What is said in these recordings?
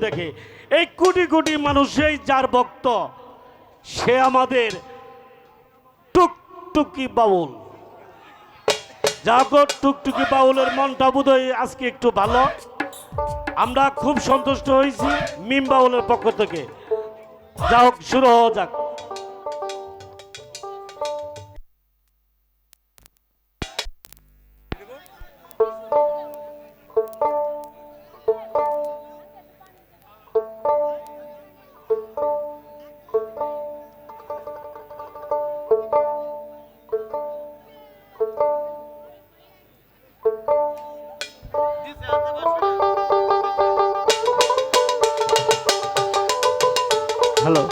দেখে। এই কোটি কোটি মানুষই যার ভক্ত, সে আমাদের টুকটুকি বাউল। যাক, টুকটুকি বাউলের মনটা বোধহয় আজকে একটু ভালো। আমরা খুব সন্তুষ্ট হয়েছি মিম বাউলের পক্ষ থেকে। যা হোক, শুরু হওয়া যাক। হ্যালো।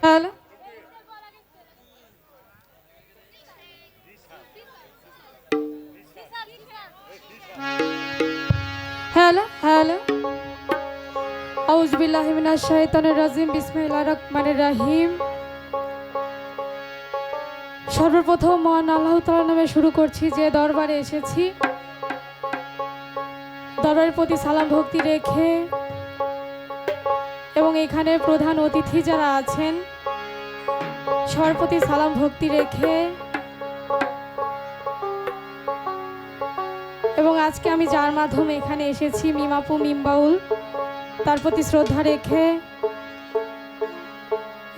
হ্যালো হ্যালো হ্যালো আউযু বিল্লাহি মিনাশ শাইতানির রাজিম বিসমিল্লাহির রহমানির রহিম। সর্বপ্রথম মহান আল্লাহ তাআলার নামে শুরু করছি। যে দরবারে এসেছি, দরবারের প্রতি সালাম ভক্তি রেখে এবং এখানে প্রধান অতিথি যারা আছেন সবার প্রতি সালাম ভক্তি রেখে এবং আজকে আমি যার মাধ্যমে এখানে এসেছি মিমাপু মিম বাউল, তার প্রতি শ্রদ্ধা রেখে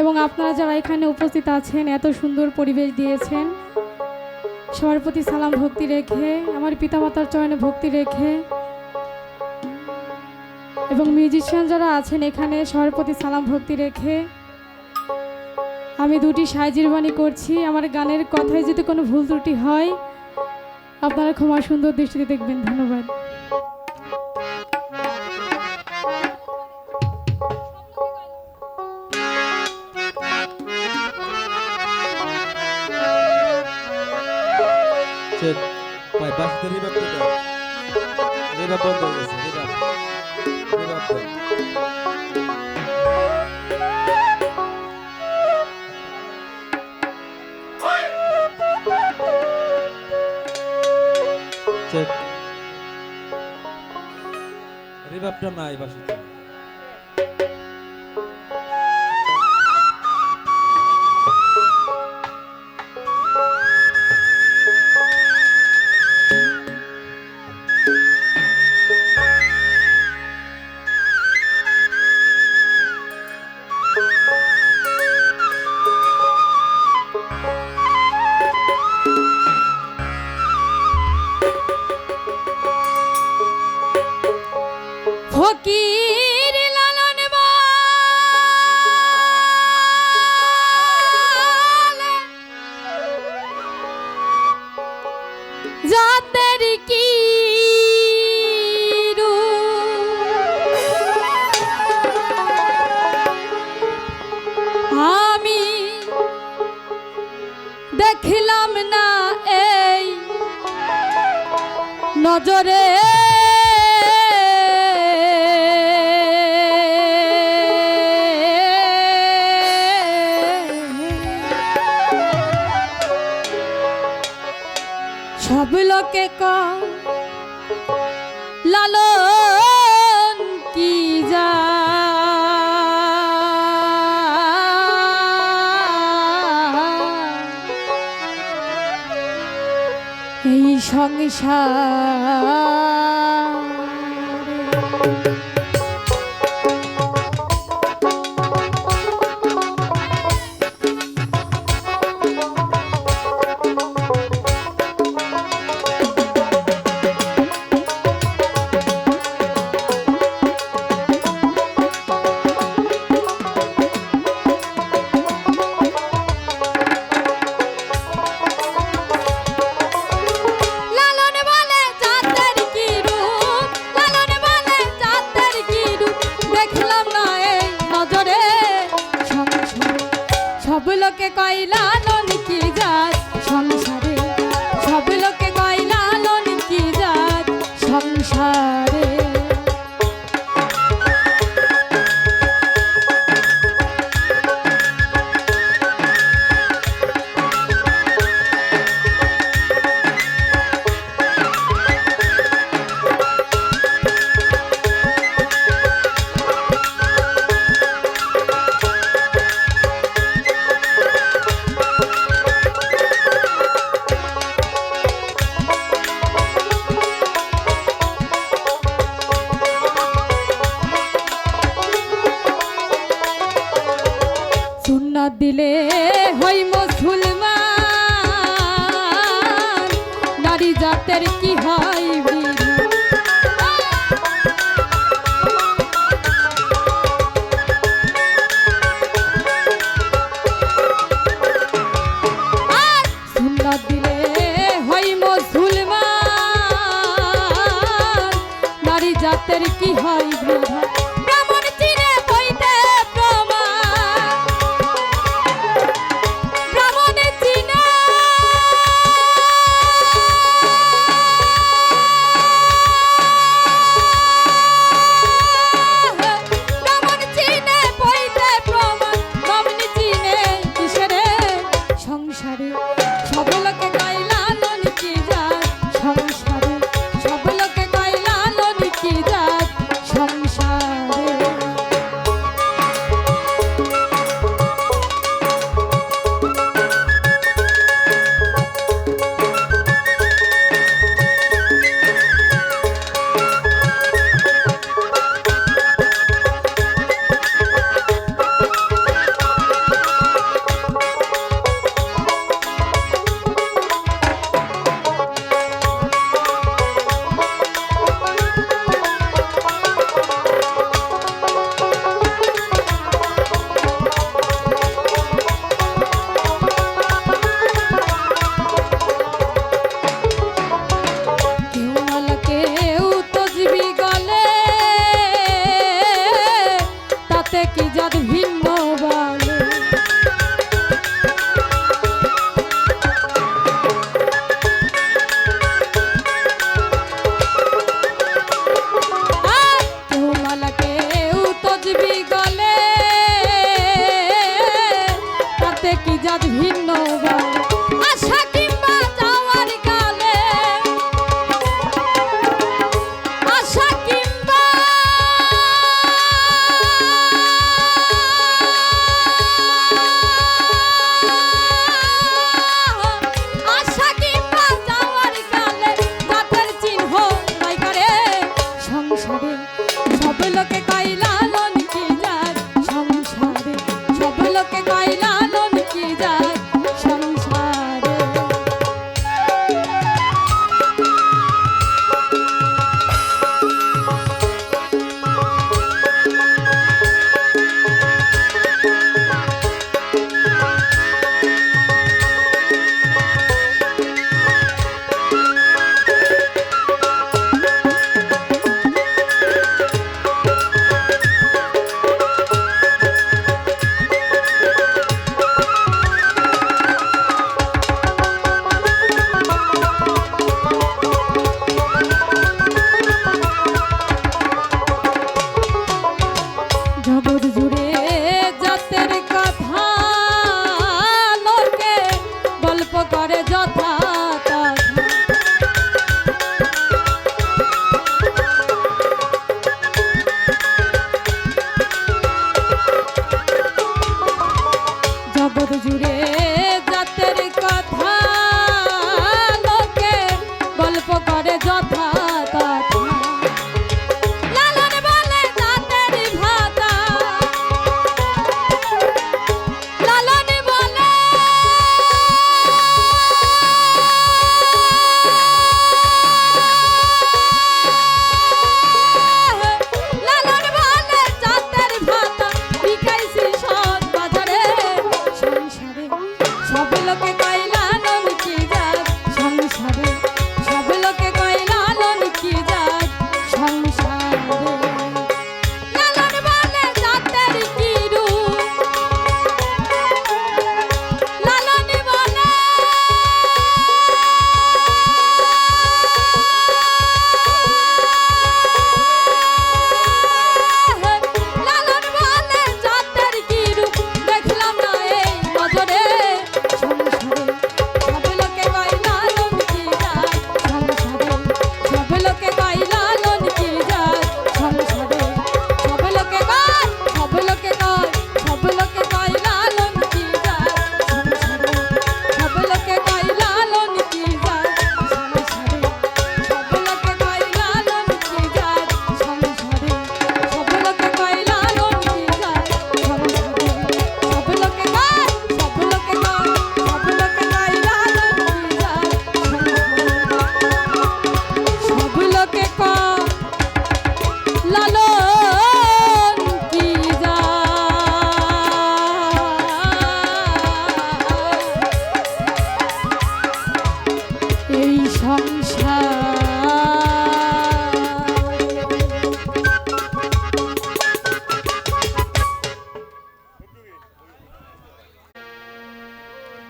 এবং আপনারা যারা এখানে উপস্থিত আছেন এত সুন্দর পরিবেশ দিয়েছেন সবার প্রতি সালাম ভক্তি রেখে আমার পিতামাতার চরণে ভক্তি রেখে এবং মিউজিশিয়ান যারা আছেন এখানে সবার প্রতি সালাম ভক্তি রেখে আমি দুটি সাইজির বাণী করছি। আমার গানের কথায় যদি কোনো ভুল ত্রুটি হয় আপনারা ক্ষমা সুন্দর দৃষ্টিতে দেখবেন। ধন্যবাদ। রিভাবটা নাই বাসিতে। ফকির লালন জাতের কি আমি দেখলাম না এই নজরে সব লোকে লালন কি যা এই সংসার সব লোকে কয় লালন কি জাত সংসারে, সব লোকে কয় লালন কি জাত সংসারে। সুন্নাত দিলে হই মুসলমান, নারী জাতের কি হয় বিধান। সুন্নাত দিলে হই মুসলমান, নারী জাতের কি হয় বিধান। সব লোকে কয় লালন কি জাত সংসারে, সব লোকে কয় লালন কি জাত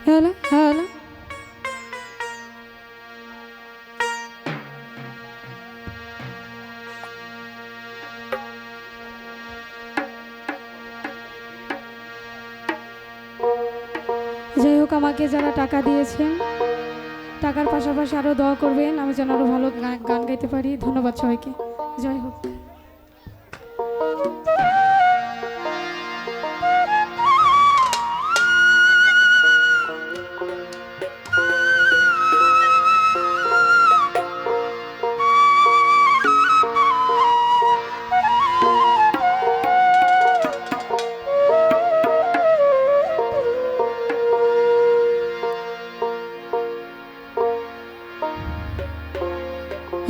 হ্যালো হ্যালো যাই হোক, আমাকে যারা টাকা দিয়েছেন, টাকার পাশাপাশি আরও দোয়া করবেন আমি যেন আরও ভালো গান গাইতে পারি। ধন্যবাদ সবাইকে। জয় হোক।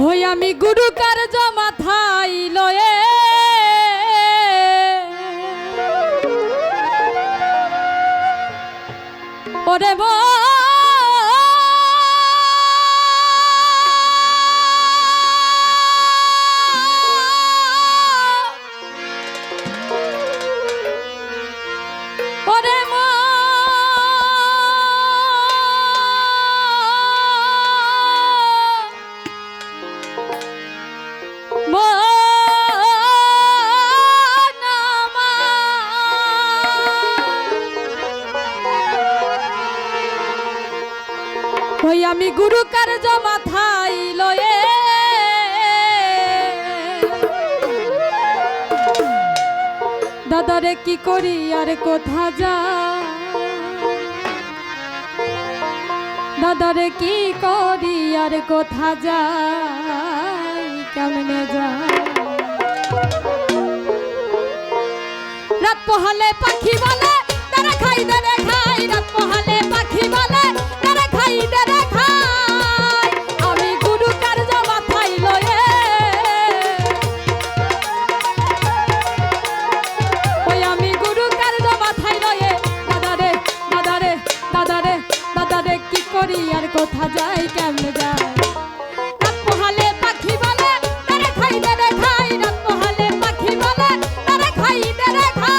ওই আমি গুরু কার্য মাথায় লয়ে ওরে ওরে ওই আমি গুরু কার্য মাথায় লয়ে দাদারে কি করি আর কোথা যা, দাদারে কি করি আর কোথা যাই কেমনে যা। রাত পোহালে পাখি বলে তারা খাই দেরে খাই, রাত পোহালে পাখি বলে তারা খাই দেরে খাই। আমি গুরু কার্য মাথায় লয়ে ওই আমি গুরু কার্য মাথায় লয়ে দাদারে দাদারে দাদারে দাদারে কি করি আর কোথা যাই কেমনে যাই। রাত পোহালে পাখি বলে তারা খাই দেরে খাই, রাত পোহালে পাখি বলে তারা খাই দেরে খাই।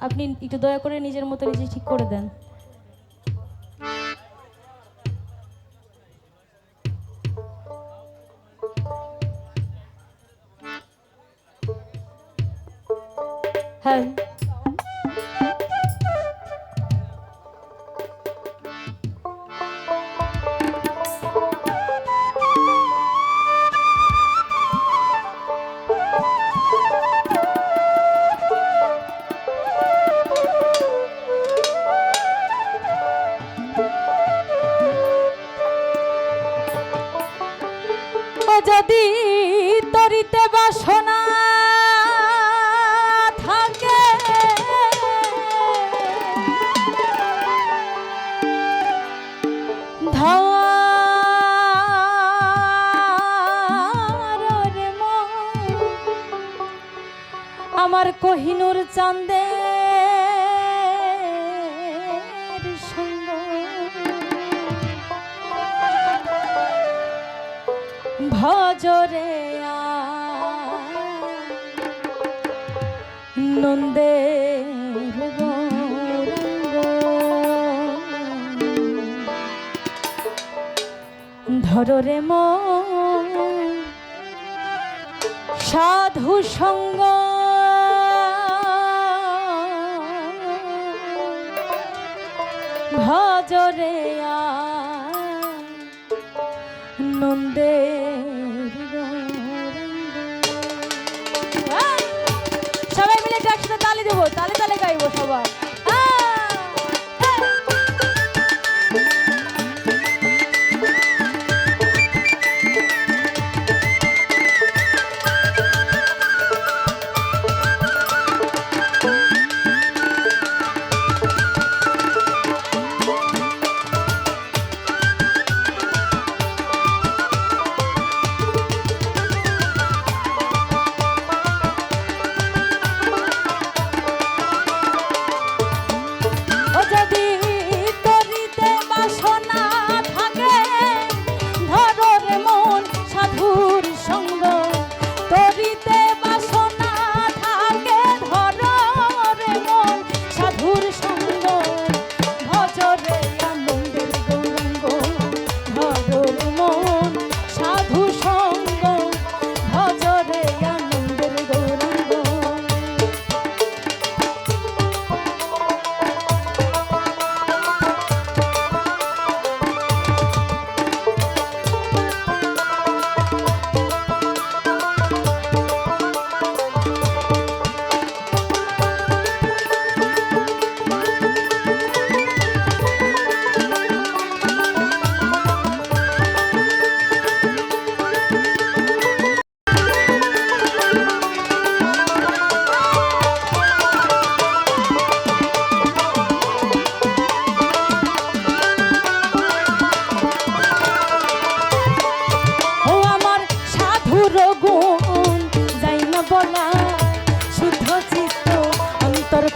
আপনি একটু দয়া করে নিজের মতো নিজে ঠিক করে দেন। হ্যাঁ, ও যদি তরিতে বাসনা থাকে, ধারে মন আমার কোহিনূর চাঁদের সঙ্গ ভজরে নন্দের গৌরাঙ্গ ধররে মন সাধু সঙ্গ ভজরে নন্দের সবাই মিলে একসাথে তালি দেবো, তালে তালে গাইবো সবাই।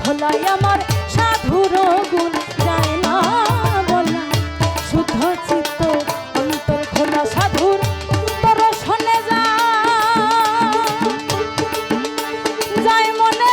খোলাই আমার সাধুর গুণ যায় না বলা, শুদ্ধ চিত্ত অন্তর খোলা সাধুর দর্শনে যায় মনে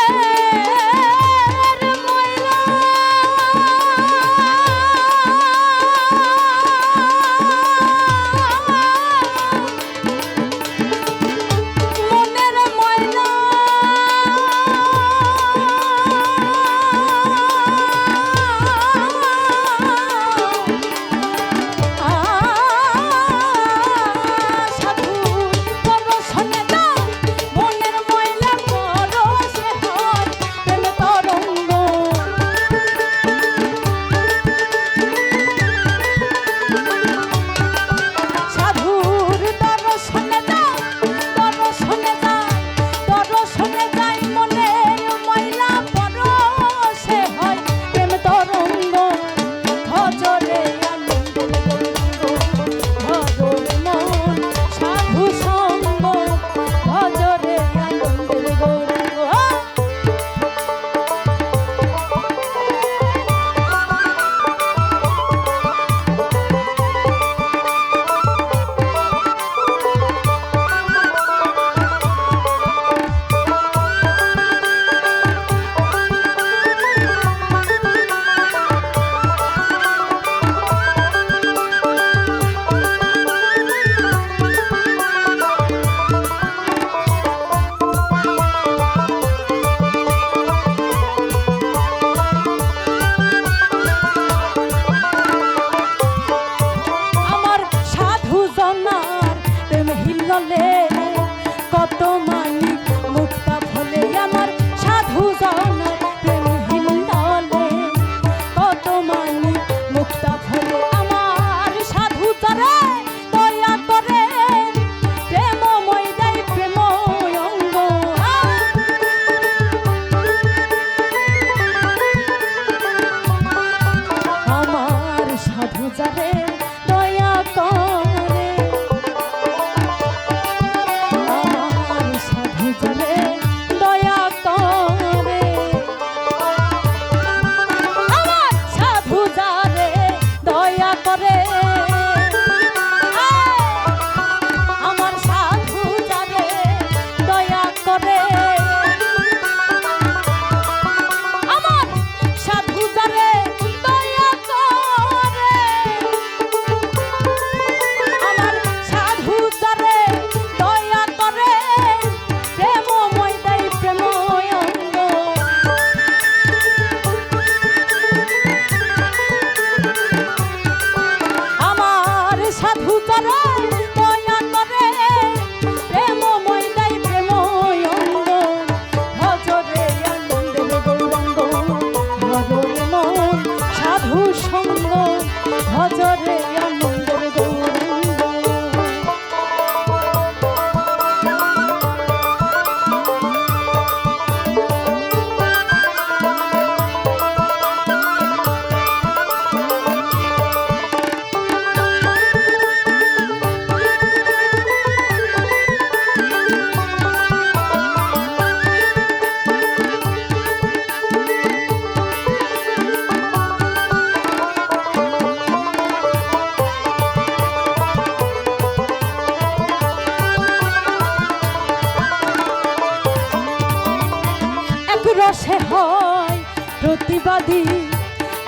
রসে হয় প্রতিবাদী,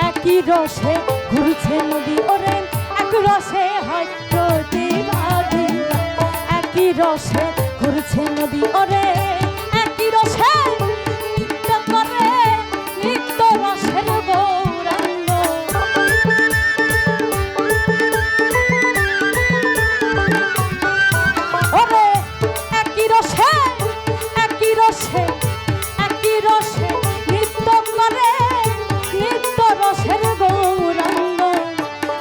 একই রসে ঘুরছে নদী। ওরে এক রসে হয় প্রতিবাদী, একই রসে ঘুরছে নদী। ওরে একই রসে নৃত্য করে নিত্য রসের গৌরাঙ্গ। ওরে একই রসে একই রসে একই রসে নৃত্য করে নিত্য রসের গৌরাঙ্গ।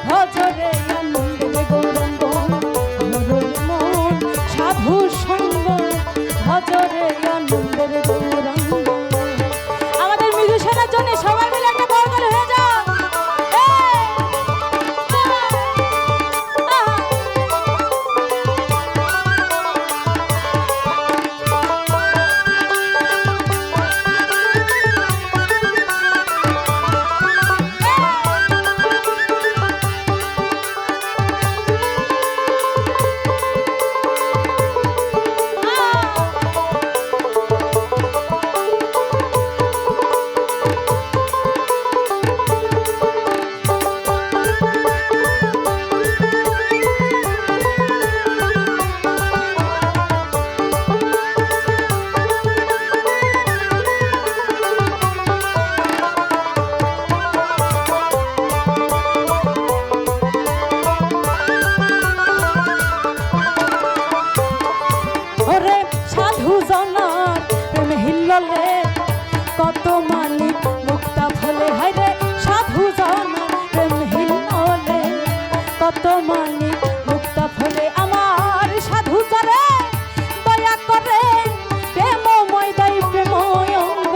ভজরে আনন্দের গৌরাঙ্গ, হরর মন সাধু সঙ্গ। ভজরে আনন্দের গৌরাঙ্গ। আমাদের মিউজিশিয়ানের জন্য সবাই মিলে একটা করতালি হয়ে যাও। ওরে সাধু জনার প্রেম হিল্ললে কত মালিক মুক্তা ফলে। হায়রে সাধু জনার প্রেম হিল্ললে কত মালিক মুক্তা ফলে। আমার সাধু যারে দয়া করে প্রেমময় দেয় প্রেমময় অঙ্গ।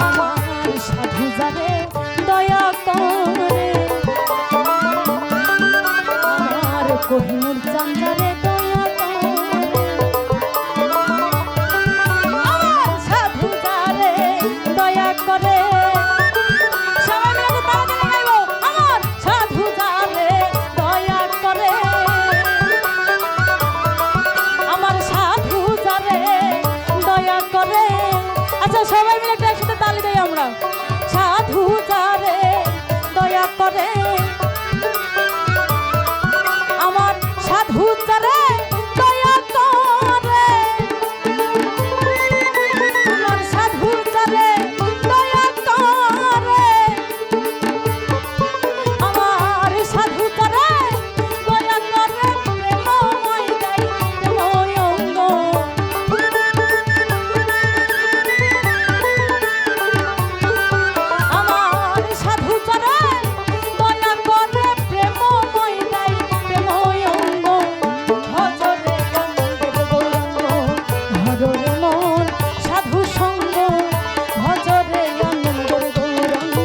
আমার সাধু যারে দয়া করে, আমার কোহিনুর চান্দারে দয়া করে। আমার সাধু যারে দয়া করে, সবাই মিলে তাড়াতাড়ি গাইবো। আমার সাধু যারে দয়া করে, আমার সাধু যারে দয়া করে। আচ্ছা সবাই মিলে একটা একসাথে তালি দেই আমরা। সাধু যারে দয়া করে, আমার সাধু যারে দয়া করে, আমার সাধু যারে দয়া করে, আমার সাধু যারে দয়া করে প্রেমময় দেয় প্রেমময় অঙ্গ। আমার সাধু যারে দয়া করে প্রেমময় দেয় প্রেমময় অঙ্গ। ভজরে আনন্দের গৌরাঙ্গ, হরর মন সাধু সঙ্গ। ভজরে আনন্দের গৌরাঙ্গ।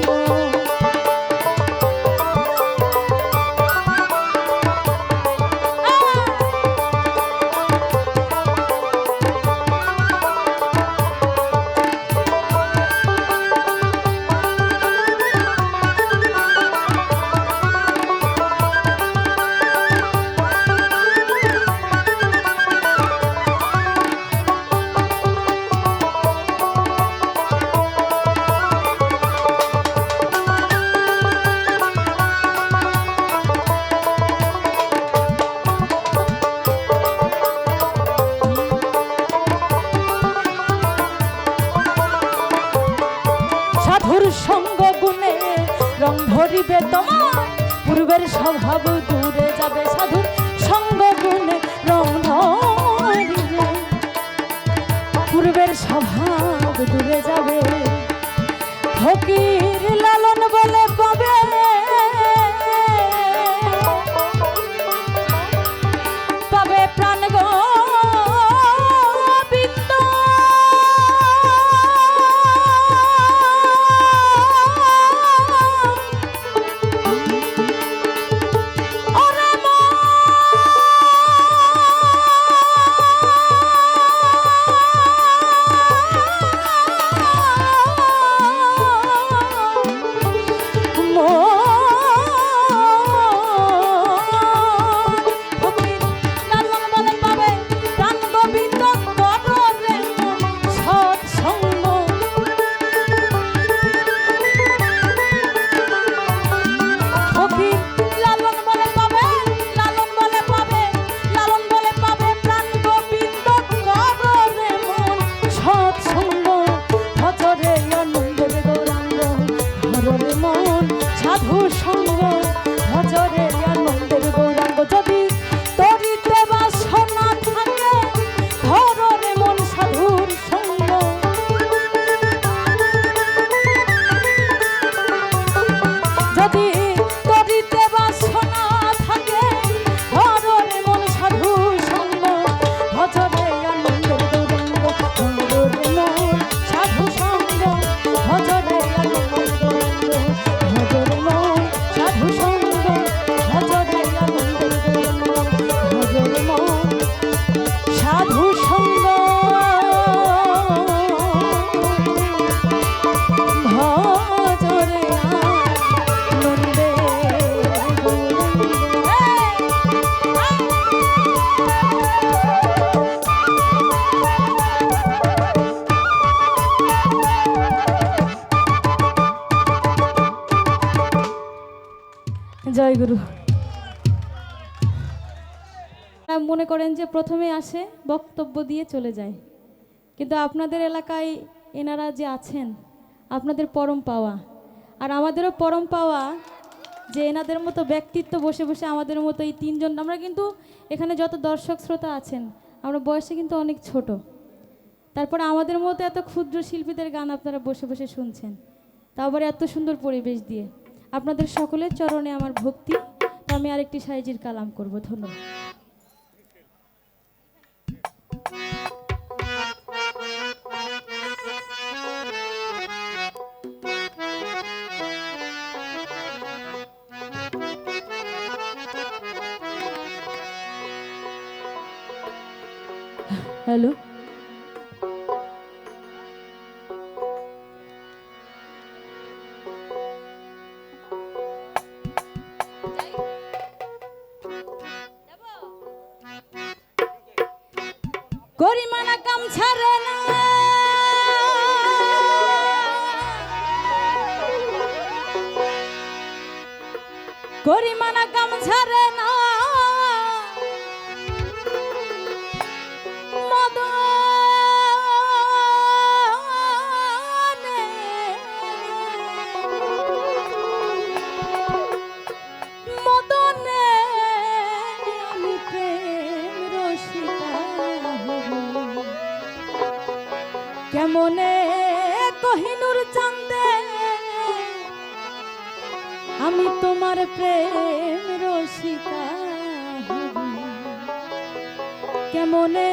সাধুর সঙ্গ গুণে রং ধরিবে তোমার, পূর্বের স্বভাব দূরে যাবে। সাধুর সঙ্গ গুণে রং ধরিবে, পূর্বের স্বভাব দূরে যাবে। ফকির লালন বলে পাবে, পাবে প্রাণ গোবিন্দ। ওরে মন গুরু। মনে করেন যে প্রথমে আসে বক্তব্য দিয়ে চলে যায়, কিন্তু আপনাদের এলাকায় এনারা যে আছেন আপনাদের পরম পাওয়া, আর আমাদেরও পরম পাওয়া যে এনাদের মতো ব্যক্তিত্ব বসে বসে আমাদের মতো এই তিনজন, আমরা কিন্তু এখানে যত দর্শক শ্রোতা আছেন আমরা বয়সে কিন্তু অনেক ছোট, তারপরে আমাদের মতো এত ক্ষুদ্র শিল্পীদের গান আপনারা বসে বসে শুনছেন, তা আবার এত সুন্দর পরিবেশ দিয়ে। আপনাদের সকলের চরণে আমার ভক্তি। তো আমি আরেকটি সাইজির কালাম করব। ধন্যবাদ। হ্যালো, গরিমানা কাম ছাড়ে না, গরিমানা কাম ছাড়ে না, কেমনে কহিনুর চান্দে আমি তোমার প্রেম রসিকা, কেমনে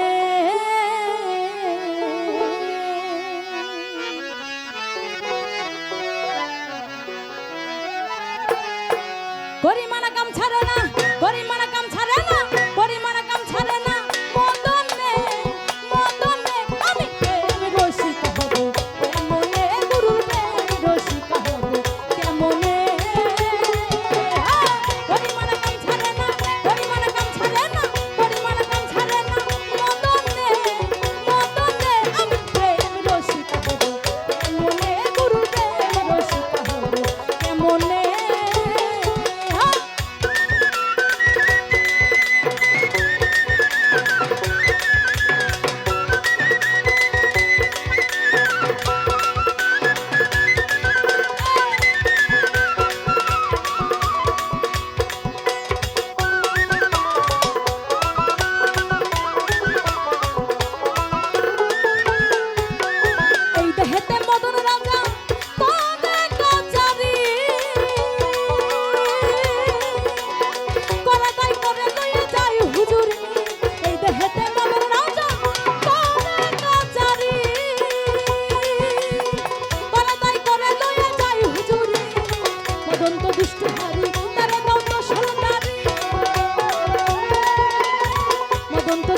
গরিমানা কাম ছাড়ে না, গরিমানা কাম ছাড়ে না, গরিমানা কাম ছাড়ে না, মদনে মদনে আমি প্রেম রসিকা হব, কেমনে গুরুর প্রেম রসিকা হব, কেমনে গরিমানা কাম ছাড়ে না, গরিমানা কাম ছাড়ে না, গরিমানা কাম ছাড়ে না, মদনে মদনে আমি প্রেম রসিকা হব, কেমনে গুরুর প্রেম রসিকা হব, কেমনে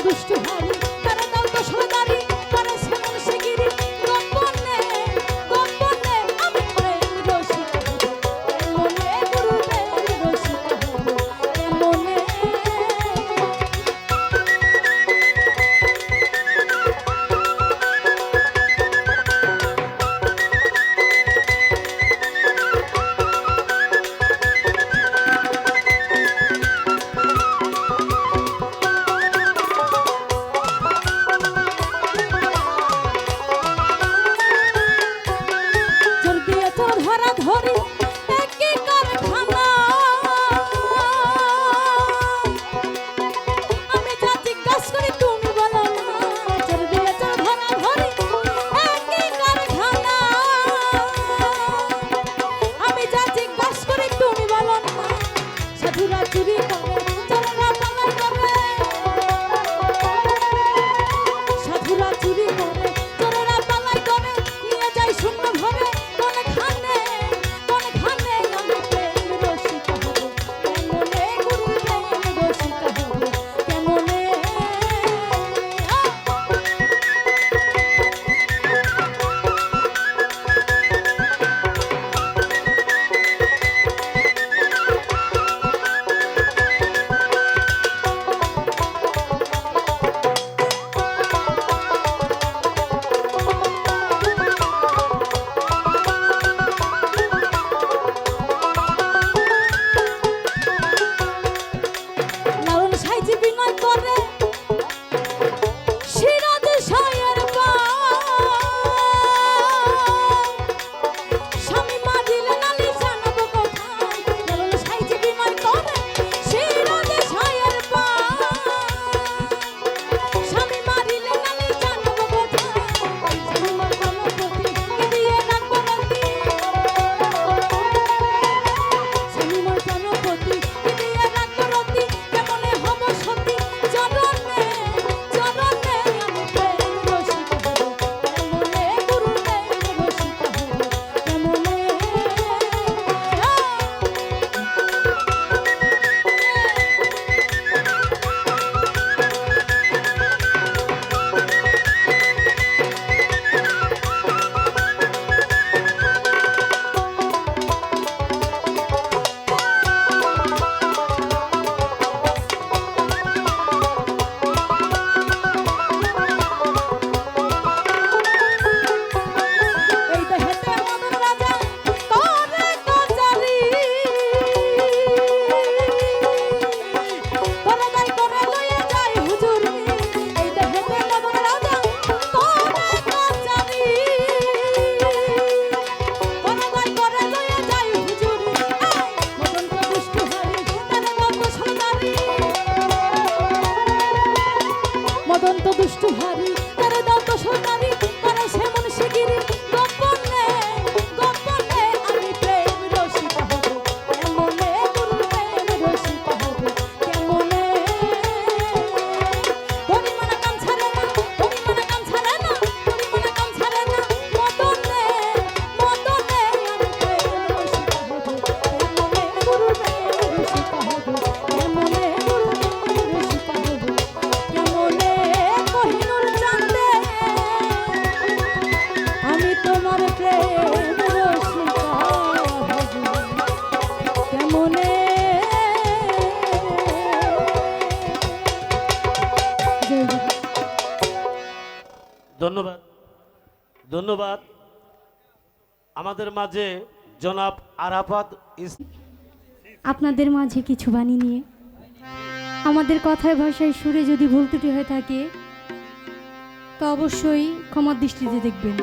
দুষ্ট হারি তারা দাও তো সদারি তারা সেমন শিগিরি গোপনে গোপনে আমি প্রেম রসিকা হব, মনে গুরু প্রেম রসিকা হব, মনে অদন্ত দুষ্টু ভারী তারে দাও তো সরকারি করে সে মুন্সিগিরি গোপনে গোপনে আমি প্রেম রসিক হব কেমনে গুরু প্রেম রসিক হব কেমনে পরিমাণে কাম ছাড়ে না পরিমাণে কাম ছাড়ে না পরিমাণে কাম ছাড়ে না মদনে মদনে আমি প্রেম রসিক হব কেমনে গুরু প্রেম রসিক হব কেমনে গুরু প্রেম রসিক হব কেমনে কহিনুর চাঁদে আমি তোমার প্রেম রসিকা হব কেমনে জয় গুরু। ধন্যবাদ ধন্যবাদ। আমাদের মাঝে জনাব আরাফাত আপনাদের মাঝে কিছু বাণী নিয়ে আমাদের কথায় ভাষায় সুরে যদি ভুল ত্রুটি হয়ে থাকে তো অবশ্যই ক্ষমার দৃষ্টিতে দেখবেন।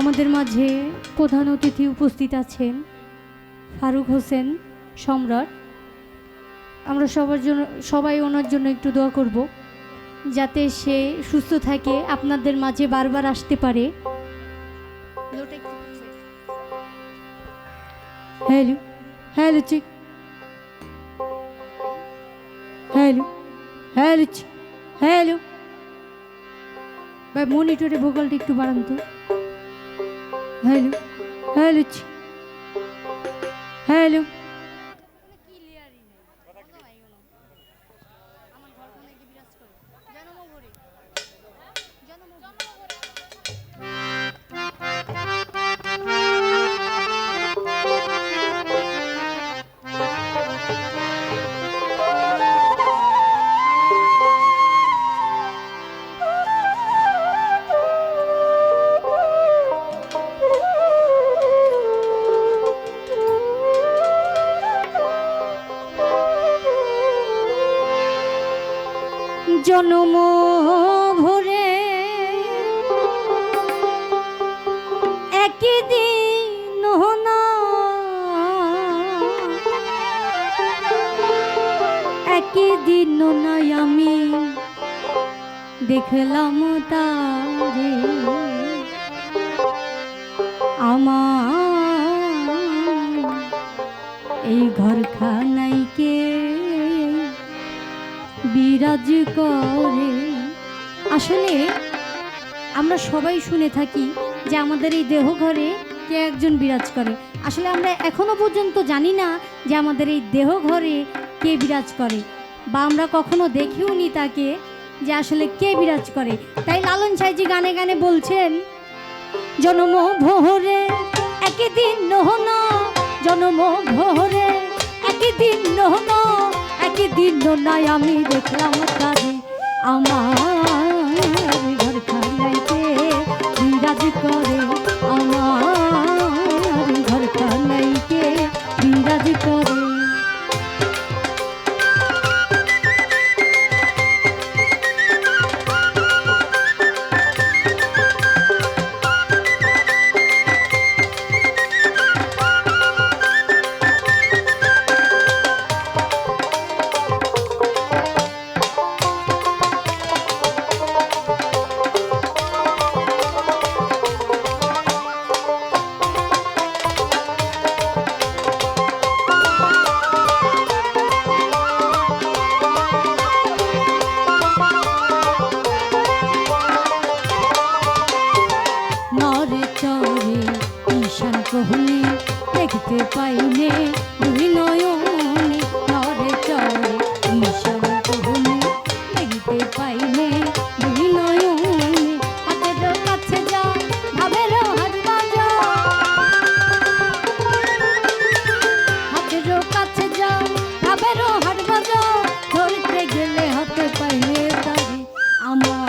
আমাদের মাঝে প্রধান অতিথি উপস্থিত আছেন ফারুক হোসেন সম্রাট। আমরা সবাই ওনার জন্য একটু দোয়া করব যাতে সে সুস্থ থাকে, আপনাদের মাঝে বারবার আসতে পারে। হ্যালো হ্যালো চিক হ্যালো হ্যালো হ্যালো ভাই, মনিটরে ভোকালটা একটু বাড়ান তো। হ্যালো হ্যালো হ্যালো জনম ভরে একই দিন না একই দিন নাই আমি দেখলাম তারে আমার এই ঘরখানাইকে বিরাজ করে। আসলে আমরা সবাই শুনে থাকি যে আমাদের এই দেহ ঘরে কে একজন বিরাজ করে। আসলে আমরা এখনো পর্যন্ত জানি না যে আমাদের এই দেহ ঘরে কে বিরাজ করে, বা আমরা কখনো দেখিও নি তাকে যে আসলে কে বিরাজ করে। তাই লালন সাইজি গানে গানে বলছেন, জনম ভোরে একই দিন নহনা, জনম ভোরে একই দিন নহনা, একই দিন নাই আমি দেখলাম তারে আমার ঘর খানাইতে বিরাজ করে, আমার ঘর খানাইতে বিরাজ করে। প্রাণে দুই নয়নে হাতের কাছে যাও ভাবের হাত বাজাও হাতের কাছে যাও ভাবের হাত বাজাও ধরতে গেলে হাতে পাইলে তারি আমার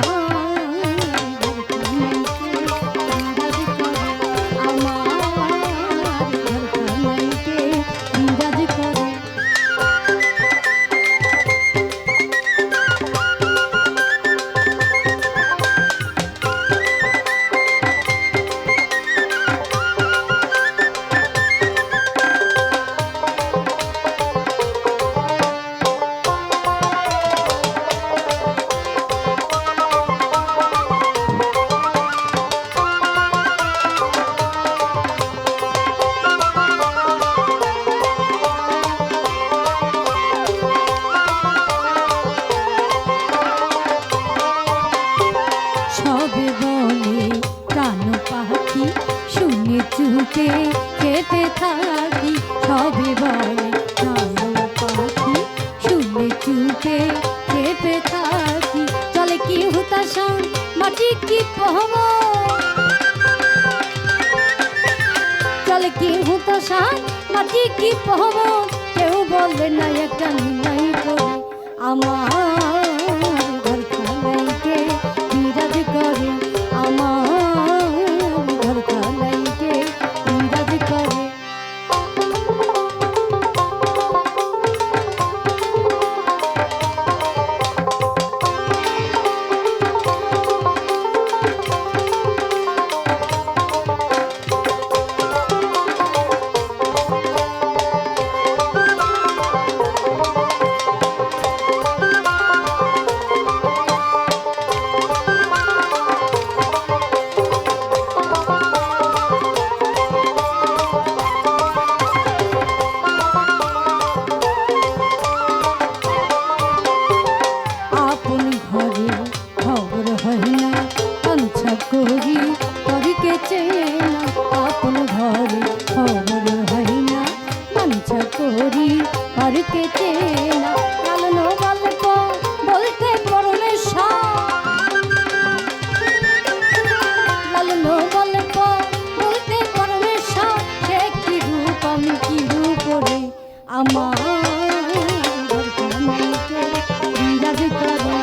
সবে বলে প্রাণ পাখি শুনে চুপে কেঁপে থাকি সবে বলে প্রাণ পাখি শুনে চুপে কেঁপে থাকি চলে কি হুতাশন মাটি কি পহম চলে কি হুতাশন মাটি কি পহম কেউ বলে না একটা নাই করে আমার ঘর খানাইকে বিরাজ করে আমার ঘর খানাইকে বিরাজ করে আপন ঘরে খবর হয় না আঞ্ছা করি করিকে চেনা আপন ঘরে খবর হয় না আঞ্ছা করি করিকে চেনা লালন গল্প বলতে পরমেশ্বর লালন গল্প বলতে পরমেশ্বর সে কি রূপ আমি কি রূপ রে আমার ঘর খানাইকে বিরাজ করে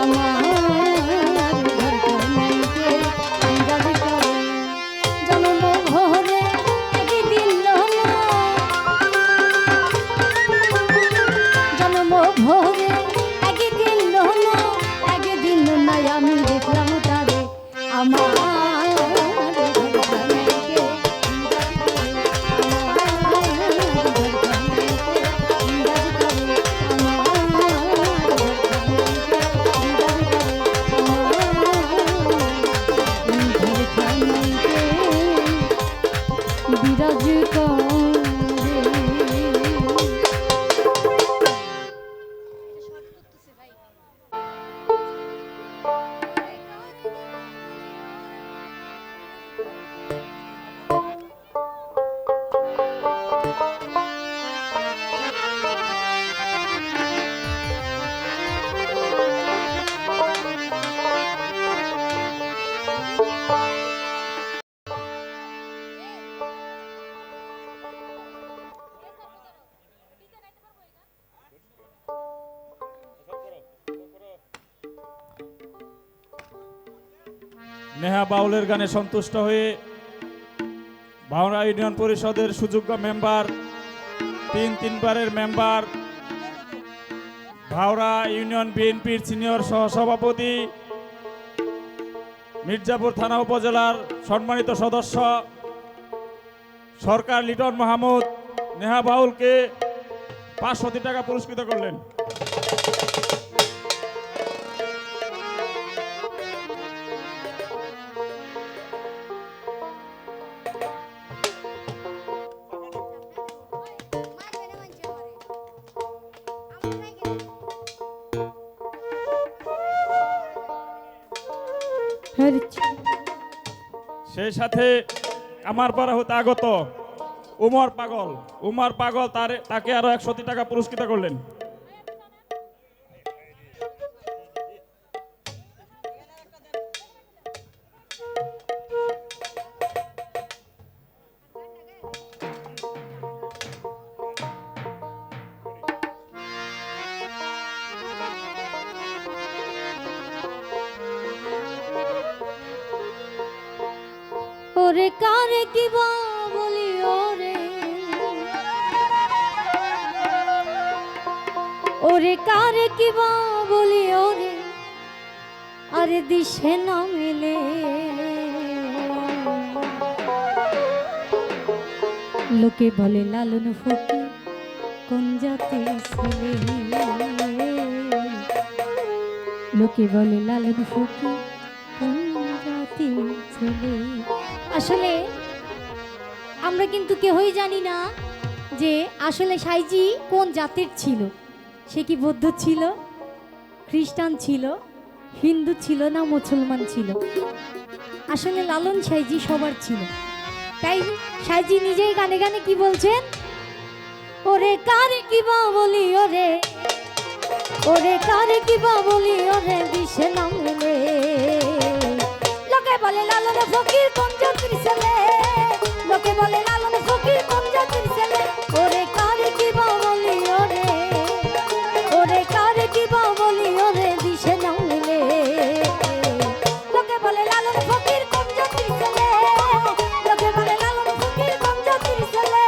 আমার ঘর খানাইকে বিরাজ করে জন্ম ভরে একদিন হলো জন্ম ভরে একদিন হলো একদিন নাই আমি দেখলাম তারে আমার ঘর খানাইকে বিরাজ করে নেহা বাউলের গানে সন্তুষ্ট হয়ে ভাওনা ইউনিয়ন পরিষদের সুযোগ্য মেম্বার তিনবারের মেম্বার ভাওরা ইউনিয়ন বিএনপির সিনিয়র সহসভাপতি মির্জাপুর থানা উপজেলার সম্মানিত সদস্য সরকার লিটন মাহমুদ নেহা বাউলকে 500 টাকা পুরস্কৃত করলেন। সেই সাথে আমার পাড়া হতে আগত উমর পাগল তাকে আরো 100 টাকা পুরস্কৃত করলেন। ওরে কারে কি বা বলি ওরে, ওরে কারে কি বা বলি ওরে, আরে দিশে না মেলে। লোকে বলে লালন ফকির কোন জাতের ছেলে, লোকে বলে লালন ফকির কোন জাতের ছেলে। আসলে আমরা কিন্তু কেউই জানি না যে আসলে সাইজি কোন জাতের ছিল। সে কি বৌদ্ধ ছিল, খ্রিস্টান ছিল, হিন্দু ছিল না মুসলমান ছিল। আসলে লালন সাইজি সবার ছিল। তাই সাইজি নিজেই গানে গানে কি বলছেন, ওরে কারে কি বা বলি ওরে, ওরে কারে কি বা বলি ওরে, দিশে না মেলে। লোকে বলে লালন ফকির কোন জাতির ছেলে, লোকে বলে লালন ফকির কোন জাতির ছেলে। ওরে কারে কি বা বলি ওরে, ওরে কারে কি বা বলি ওরে, দিশে না মেলে। লোকে বলে লালন ফকির কোন জাতির ছেলে, লোকে বলে লালন ফকির কোন জাতির ছেলে।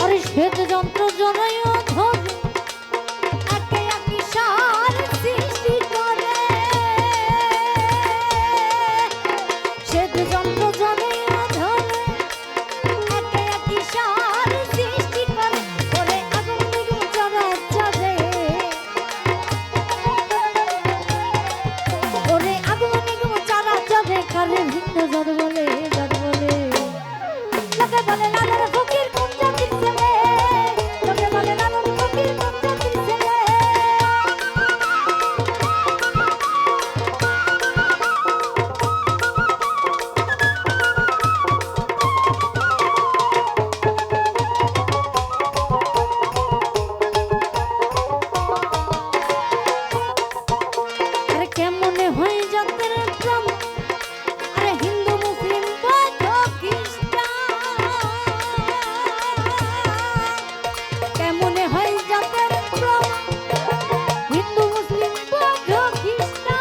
আরে শ্বেত যন্ত্র জনয় ধরে একে একই সার সৃষ্টি করে, শ্বেত যন্ত্র জনয় ধরে একে একই সার সৃষ্টি করে। ওরে আগুন নিগুন চরাচরে, ওরে আগুন নিগুন চরাচরে, কারে ভিন্ন জড় বলে জড় বলে। লোকে বলে লালন ফকির কোন জাতির ছেলে, লোকে বলে লালন ফকির কোন জাতির ছেলে। আরে কেমনে হয় জাতের প্রেম, আরে হিন্দু মুসলিম বৌদ্ধ খ্রিস্টান, কেমনে হয় জাতের প্রেম, হিন্দু মুসলিম বৌদ্ধ খ্রিস্টান।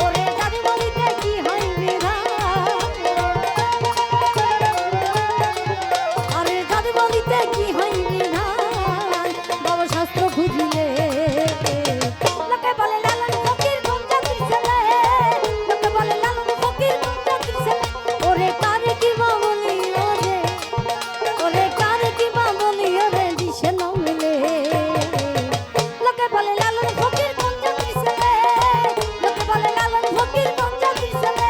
ওরে জাতি বলিতে কি হয় বিধান, আরে জাতি বলিতে কি হয় বিধান, বাবা শাস্ত্র খুঁজিলে। লোকে বলে লালন ফকির কোন জাতির ছেলে, লোকে বলে লালন ফকির কোন জাতির ছেলে। ওরে কারে কি বা বলি ওরে, ওরে কারে কি বা বলি ওরে, দিশে না মেলে। লোকে বলে লালন ফকির কোন জাতির ছেলে, লোকে বলে লালন ফকির কোন জাতির ছেলে।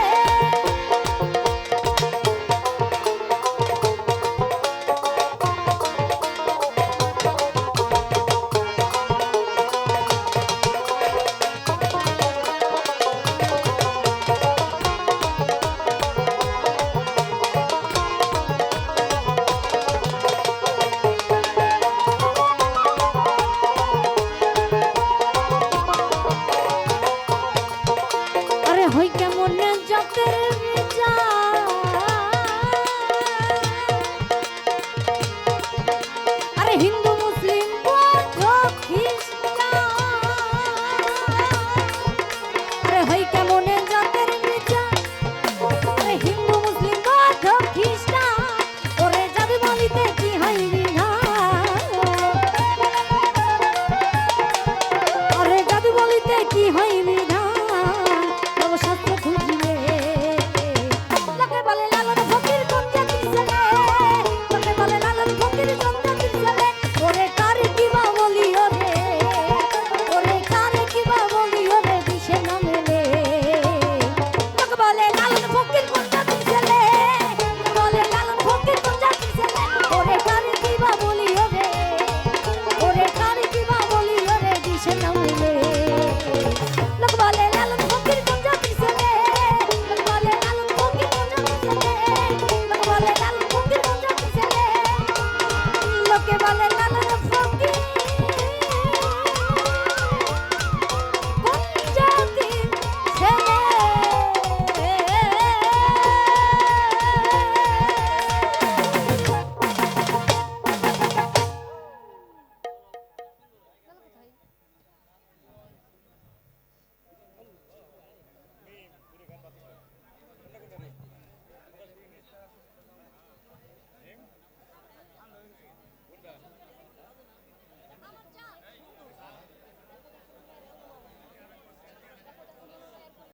আরে হই কেমন জাতের